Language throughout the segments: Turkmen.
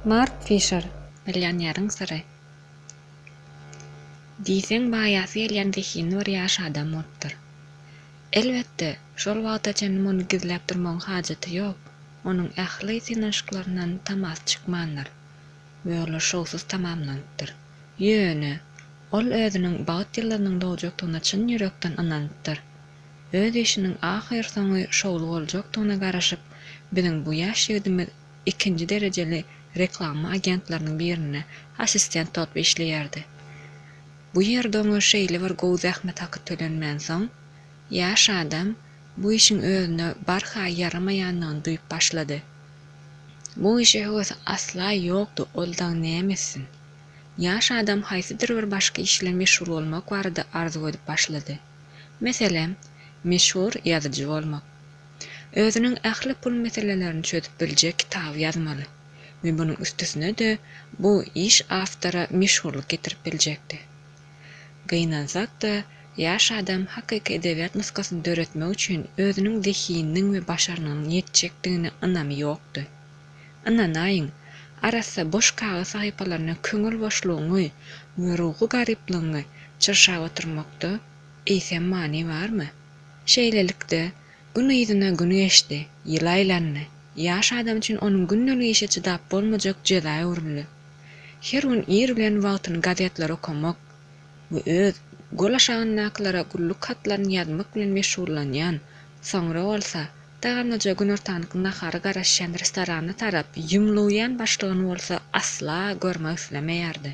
Mark Fisher, milyonerin sırrı. Diýseň baýasy gelýän zihini bir ýaş adam bolupdyr. Elbetde, şol wagtaçan muny gizläp durmagyň hajaty ýok. Onuň ähli synaşyklaryndan tamas çykmandyr. We olar şowsuz tamamlanypdyr. Ýöne, ol özüniň bagat ýyllarynyň dowjakdygyna çyn ýürekden inanypdyr. Öz işiniň ahyr soňy şowlu boljakdygyna garaşyp, biziň bu ýaş ýigitimiz ikinji derejeli reklama agentlarynyň birine assistent bolup işleýärdi. Bu ýerde oňa şeýle bir gowy zähmet haky tölenmän soň, ýaş adam bu işiň özüne barha yaramaýanlygyny duýup başlady. Bu işe hevesi asla ýokdy, oldan nämesin? Ýaş adam haýsydyr bir başga işle meşhur bolmak barada arzu edip başlady. Meselem, meşhur ýazyjy bolmak. Özüniň ähli pul meselelerini çözüp biljek kitap ýazmaly. We bunyň üstüsine de bu iş awtora meşhurlyk getirip biljekdi. Gynansak da, ýaş adam hakyky edebiýat nuskasyny döretmek üçin özüniň zehininiň we başarynyň ýetjekdigine ynamy ýokdy. Ynanaýyn, arasa boş kağız sahypalaryna köňül boşlugyny we ruhy garyplygyny çyrşap oturmakda eýsem many barmy? Şeýlelikde gün ýyzyna gün geçdi, ýyl aýlandy. Ýaş adam üçin onuň gündelik işe çydap bolmajak jeda uruly. Her gün ýer bilen wagtyny gazetlere okumak we öz golaşagynaklara gulluk hatlaryny ýazmak bilen meşhurlanýan, soňra bolsa tagamnaja gün ortanyk nahary garaşýan restorana tarap ýumluýan başlygyny bolsa asla görmek islemeýärdi.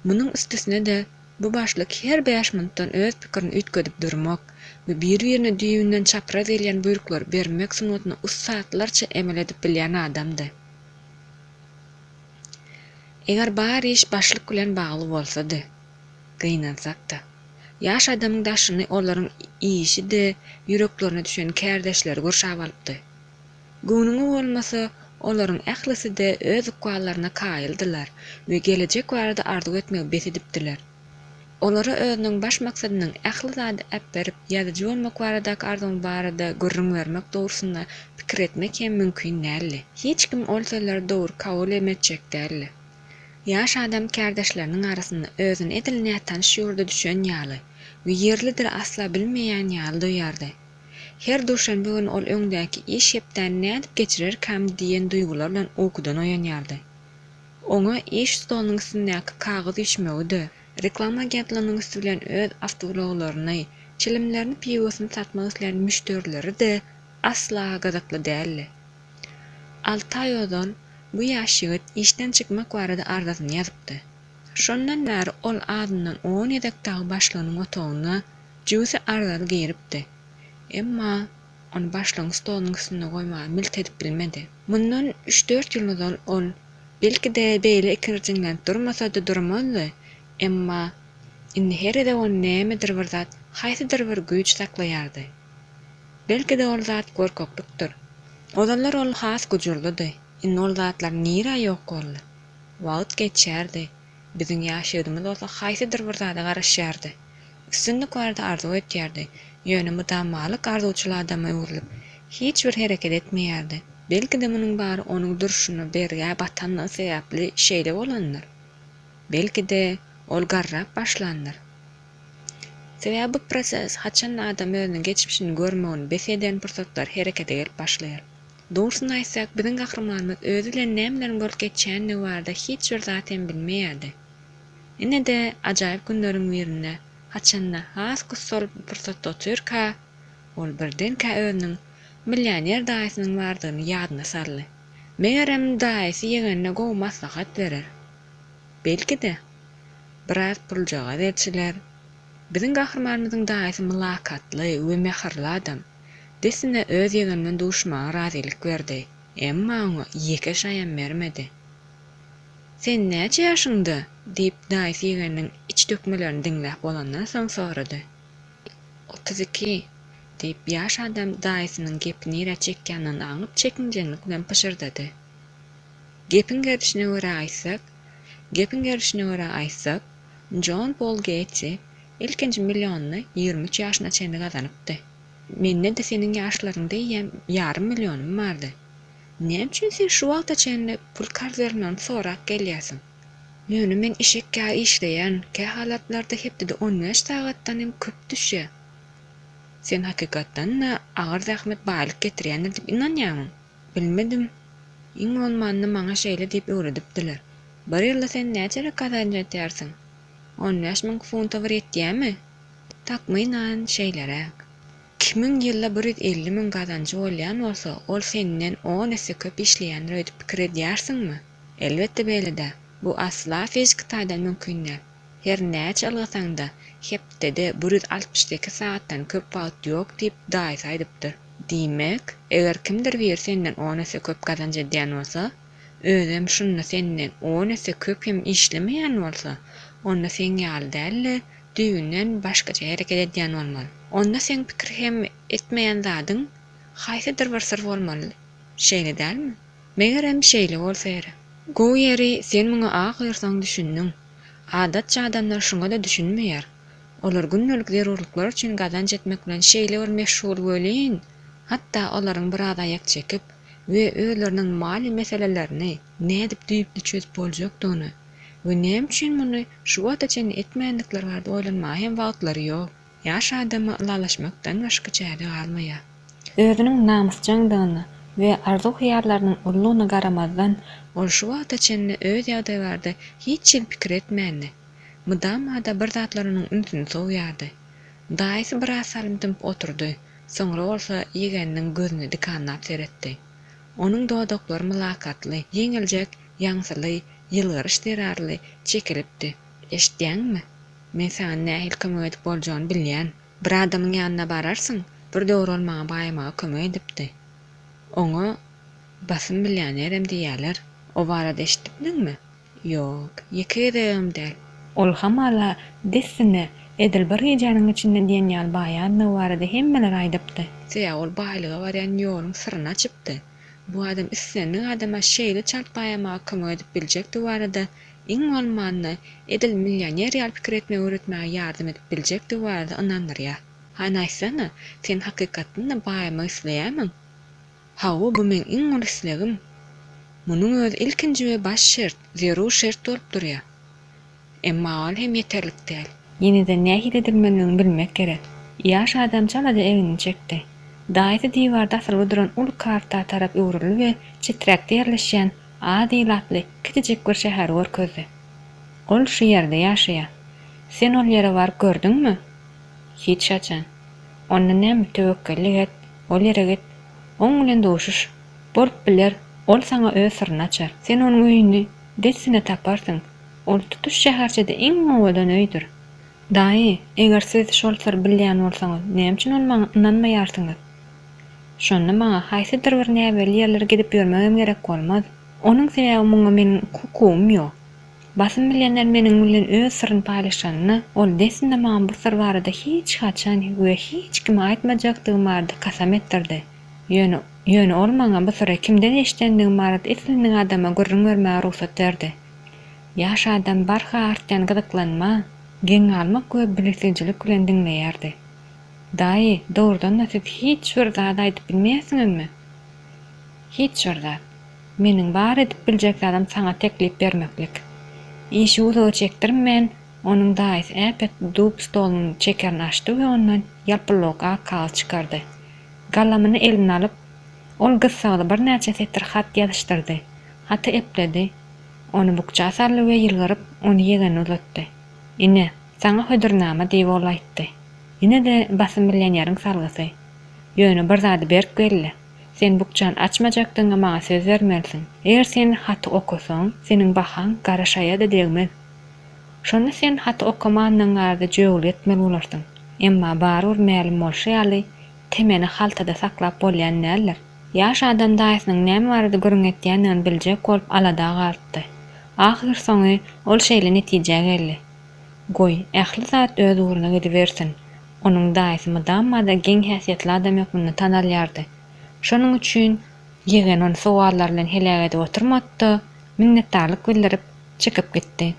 Munyň üstüsine de bu başlyk her 5 minutdan öz pikirini üýtgedip durmak we bir-birine düýünden çapraz gelýän buyruklar bermek sunatyny saatlarça emel edip bilýän adamdy. Eger bar iş başlyk bilen bagly bolsady, gynansak da, ýaş adamyň daşyny olaryň işi de ýüreklerine düşen kärdeşleri gorşap alypdy. Güňüňi bolmasa, olaryň ählisi de öz ukwalaryna kaýyldylar we gelecek barada arzu etmek besedipdiler. Olara özüniň baş maksadynyň ähli zady äp berip, ýazyjy bolmak baradaky arzuň barada görüň bermek dogrusyna pikir etmek hem mümkin däl. Hiç kim ol sözleri dogry kabul etmejek däl. Ýaş adam kärdeşleriniň arasynda özüni edilnäýän tanış ýurda düşen ýaly we ýerlidir asla bilmeýän ýaly duýardy. Her duşanbe gün ol öňdäki iş ýepden nädip geçirirkäm diýen duýgular bilen okudan oýanýardy. Oňa iş stolunyň üstündäki kagyz işmegdi. Reklama agentlarynyň üstü bilen öz awtologlaryny, çilimlerini piýosyny satmak isleýän müşterileri de asla gazaply däl. 6 aý ozal bu ýaş ýigit işden çykmak barada arzasyny ýazypdy. Şondan bäri ol adından 10 ýedekdäki başlygynyň otagyna jüzi arzal geripdi. Emma onu başlygyň stolunyň üstüne goýmagy milt edip bilmedi. Mundan 3-4 ýyl ozal ol belki-de beýle ikirjiňden durmasa da durmazdy. Emma indi herede on nämedir bir zat, haýsydyr bir güýç saklaýardy. Belki-de ol zat gorkaklykdyr. Ozallar ol has gujurlydy. Indi ol zatlar nire ýok boldy. Wagt geçýärdi. Biziň ýaşadymyz bolsa haýsydyr bir zada garaşýardy. Üstünde barada arzu etýärdi. Ýöne mudamalyk arzuçyly adama urulyp hiç bir hereket etmeýärdi. Belki-de munyň bary onuň duruşyny berýän batandan sebäpli şeýle bolandyr. Belki-de ol garrap başlandyr. Sebäbi bu proses haçan adam özüniň geçmişini görmegini beseden pursatlar herekete gelip başlaýar. Dogrusyny aýtsak, biziň gahrymanymyz özü bilen nämeleri bolup geçýänini barada hiç bir zaten bilmeýärdi. Ine de ajaýyp günleriň birinde haçanda has kussol pursat oturka, ol birden özüniň millioner daýysynyň bardygyny ýadyna saldy. Megerem daýysy ýeňine gowy maslahat berer. Belki-de biraz pul jaga etçiler. Biziň gahrymanymyzyň daýysy mylakatly we mehirli adam. Desine öz ýeňinden duşmaga razylyk berdi. Emma oňa ýeke şaýan bermedi. "Sen näçe ýaşyňda?" diýip daýysy ýeňiniň iç dökmelerini diňläp bolandan soň sorady. "32" diýip ýaş adam daýysynyň gepini ýere çekýänden aňyp çekinjenlik bilen pyşyrdy. Gepin gerişine göre aýtsak, John Paul Gates ilkinji millionyny 23 ýaşyna çenli gazanypdy. Menne de senin ýaşlaryňda ýarym millionum bardy. Näme üçin sen şu wagta çenli pul karz bermän sorak gelýärsiň? Ýöne men işekkä işleýän, kä halatlarda hepde 15 sagatdan hem köp düşýär. Sen hakykatdan agyr zähmet baýlyk getirýändir diýip inanýarmyň? Bilmedim. Iň bolmanda maňa şeýle diýip öwredipdiler. Bir ýylda sen näçe kazanç edýärsiň? 15 000 funt öwretýärmi? Takmynan şeýlere. Kimin ýylda 150 000 kazançy bolýan bolsa, ol senden 10 esse köp işleýändir öýdüp pikir edýärsiňmi? Elbetde beýle-de. Bu asla fizik taýdan mümkin däl. Her näçe algasaň-da hepde 162 saatdan köp wagt ýok diýip daýy aýdypdyr. Diýmek, eger kimdir bir senden 10 esse köp kazanç edýän bolsa, özüm şunu senden 10 esse köp hem işlemeýän bolsa, onda sen ýaly däl, düýünden başgaça hereket edýän bolmaly. Onda sen pikir hem etmeýän zadyň haýsydyr bir sir bolmaly. Şeýle dälmi? Megerem şeýle bolsa ýere. Gowy ýeri sen muňa agyrsaň düşündiň. Adatça adamlar şuňa da düşünmeýär. Olar günnelik zerurluklar üçin kazanç etmek bilen şeýle bir meşgul bolýan. Hatda olaryň bir aýak çekip we özleriniň mali meselelerini nädip düýüp çözüp boljakdygyny we näme üçin muny şu wagta çen etmeýändikleri barada oýlanmagy hem wagtlary ýok. Ýaş adamy lalaşmakdan başga çäre galmaýar. Özüniň namysçandygyny we arzu-hyýallarynyň ullugyna garamazdan ol şu wagta çen öz ýagdaýlarda hiç pikir etmäni. Mydamada bir zatlarynyň ünsüni soýardy. Daýsy bir asalym oturdy. Soňra bolsa ýegeniniň gözüne dikanlap seretdi. Onuň dodaklary mylakatly, ýeňiljek, ýaňsyly, ýylgyryş derarly çekilipdi. Eşitdiňmi? Men sana nähil kömek edip boljagyny bilýän. Bir adamyň ýanyna bararsyň, bir döwür olmagy baýmaga kömek edipdi. Oňa basym milýonerem diýerler. O barada eşitdiňmi? Ýok, ýekedim däl. Ol hamala desine edil bir ýanyň içinde diýen ýaly baýanly barada hemmeler aýdypdy. Seýa ol baýlyga barýan ýoluň syryny açypdy. Bu adam islenli adama şeýle çalpaýamaga kömek edip biljekdi barada iň bolmanda edil milýoner ýaly pikir etmek öwretmäge ýardym edip biljekdi barada inanyrýar. Hanaýsana, sen hakykatda baýama isleýärmiň? Hawa bu men iň ol islegim. Munyň öz ilkinji we baş şert, zerur şert bolup durýar. Emma ol hem ýeterlik däl. Ýene-de nähil edilmeliligini bilmek gerek. Ýaş adam çalada evini çekdi. Daýsy diýwarda asylyp duran ul karta tarap öwrüli we çetrekde ýerleşýän ady laply kiçijek bir şäher görkezdi. Ol şu ýerde ýaşaýar. Sen ol ýere barıp gördüňmi? Hiç açan. Onda näme tewekkellik et, ol ýere git. Oň bilen doşuş. Bolup biler, ol saňa öz syryny açar. Sen onuň öýüni desine taparsyň. Ol tutuş şäherçede iň mowadan öýdür. Daýy, eger siz şol syr bilýän bolsaňyz, näme üçin ol maňa inanmaýarsyňyz? Şonda maňa haýsydyr bir näbeli ýerlere gidip ýörmegem gerek bolmaz. Onuň sebäbi muňa meniň hukumym ýok. Basym bilýänler meniň bilen öz syryny paýlaşanyny, ol desinde maňa bu syr barada hiç haçan we hiç kime aýtmajakdygym barada kasam etdirdi. Ýöne ol maňa bu syry kimden eşitdendigim barada islendiň adama gürrüň bermäge ruhsat berdi. Ýaş adam barha artdan gyzyklanma, geň almak we bilisizlik bilen diňleýärdi. Daýy, dogrudan da siz hiç bir zat aýdyp bilmeýärsiňizmi? Hiç bir zat. Meniň bar edip biljek adam saňa teklip bermeklik. İşi uzağa çekdirmän, onuň daýysy äpet dup stolunyň çekerini açdy we ondan ýalpylyga kağıt çykardy. Galamyny eline alyp, ol gysgaly bir näçe setr hat ýazyşdyrdy. Haty epledi. Onu bukça sarly we ýylgyryp, onu ýegeni uzatdy. Ine, saňa hödürnama diýip ol aýtdy. Ine-de basym bilýän ýeriň salgysy. Ýöne bir zady berip geldi. Sen bukçany açmajakdyňa maňa söz bermelisin. Eger sen haty okusaň, seniň bahan garaşaýa-da degmez. Şonda sen haty okamanyň ardy jöwül etmeli bolarsyň. Emma barur mälim bolsa ýaly, temeni haltada saklap bolýan näler? Ýaş adam daýysynyň näme barada görüň etýänini biljek bolup alada galdy. Ahir soňy ol şeýle netije geldi. Goý, ähli zat öz uğruna gidibersin. Onuň daýysy mydamada geň häsiýetli adam ýoklugyny tanalýardy. Şonuň üçin ýegen onu sowallar bilen helak edip oturmatdy, minnetdarlyk bildirip çykyp gitdi.